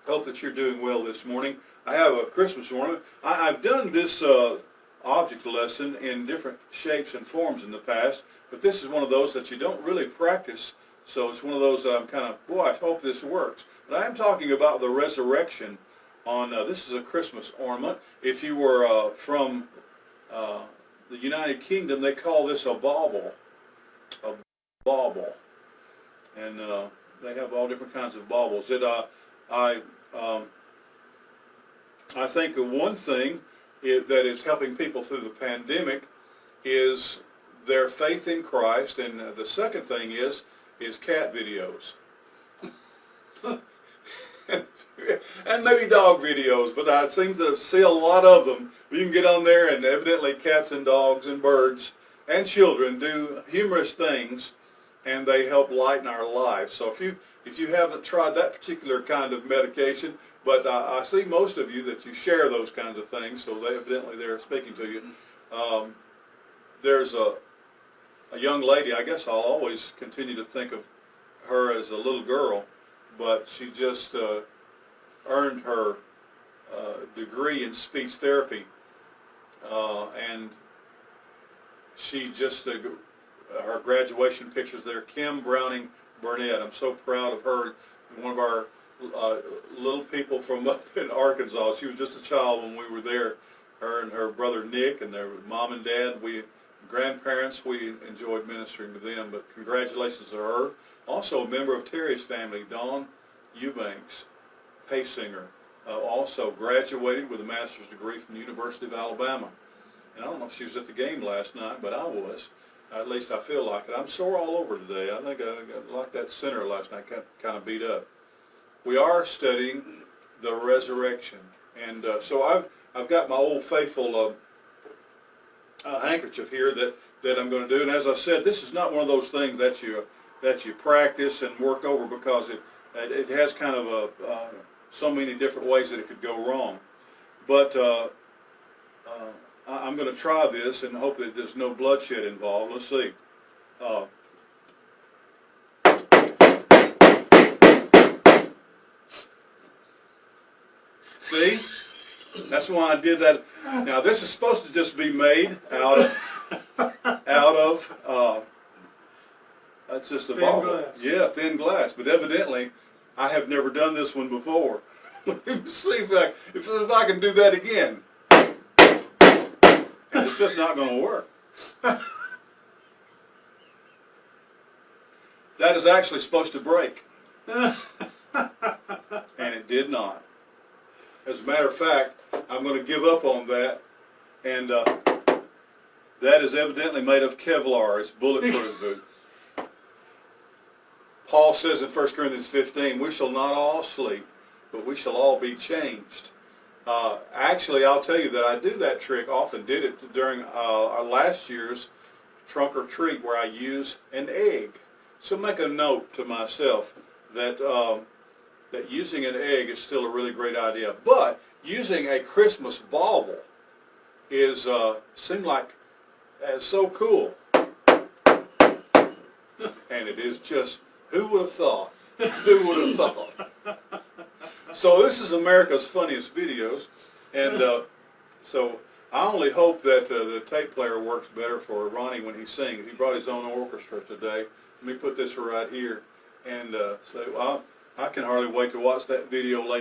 Hope that you're doing well this morning. I have a Christmas ornament. I've done this object lesson in different shapes and forms in the past, but this is one of those that you don't really practice, so it's one of those that I'm kind of, boy, I hope this works. But I am talking about the resurrection on, this is a Christmas ornament. If you were from the United Kingdom, they call this a bauble. A bauble. And they have all different kinds of baubles. I think one thing that is helping people through the pandemic is their faith in Christ, and the second thing is cat videos. And maybe dog videos, but I seem to see a lot of them. You can get on there, and evidently cats and dogs and birds and children do humorous things, and they help lighten our lives. So if you haven't tried that particular kind of medication, but I see most of you that you share those kinds of things, so evidently they're speaking to you. There's a young lady, I guess I'll always continue to think of her as a little girl, but she just earned her degree in speech therapy, and she just, her graduation pictures there, Kim Browning Burnett. I'm so proud of her. One of our little people from up in Arkansas. She was just a child when we were there. Her and her brother Nick and their mom and dad, grandparents, we enjoyed ministering to them, but congratulations to her. Also a member of Terry's family, Dawn Eubanks, Pay singer, also graduated with a master's degree from the University of Alabama. And I don't know if she was at the game last night, but I was. At least I feel like it. I'm sore all over today. I think I got like that center last night, kind of beat up. We are studying the resurrection, and so I've got my old faithful handkerchief here that I'm going to do. And as I said, this is not one of those things that you practice and work over, because it has kind of so many different ways that it could go wrong. But I'm going to try this and hope that there's no bloodshed involved. Let's see. See? That's why I did that. Now this is supposed to just be made out of that's just a bottle. Yeah, thin glass. But evidently, I have never done this one before. Let me see if I can do that again. And it's just not going to work. That is actually supposed to break. And it did not. As a matter of fact, I'm going to give up on that. And that is evidently made of Kevlar. It's bulletproof. Paul says in 1 Corinthians 15, we shall not all sleep, but we shall all be changed. Actually, I'll tell you that I do that trick, often did it during our last year's trunk or treat, where I use an egg. So make a note to myself that that using an egg is still a really great idea. But using a Christmas bauble is seemed like so cool. And it is just, who would have thought? Who would have thought? So this is America's Funniest Videos, and so I only hope that the tape player works better for Ronnie when he sings. He brought his own orchestra today. Let me put this right here and say, well, I can hardly wait to watch that video later.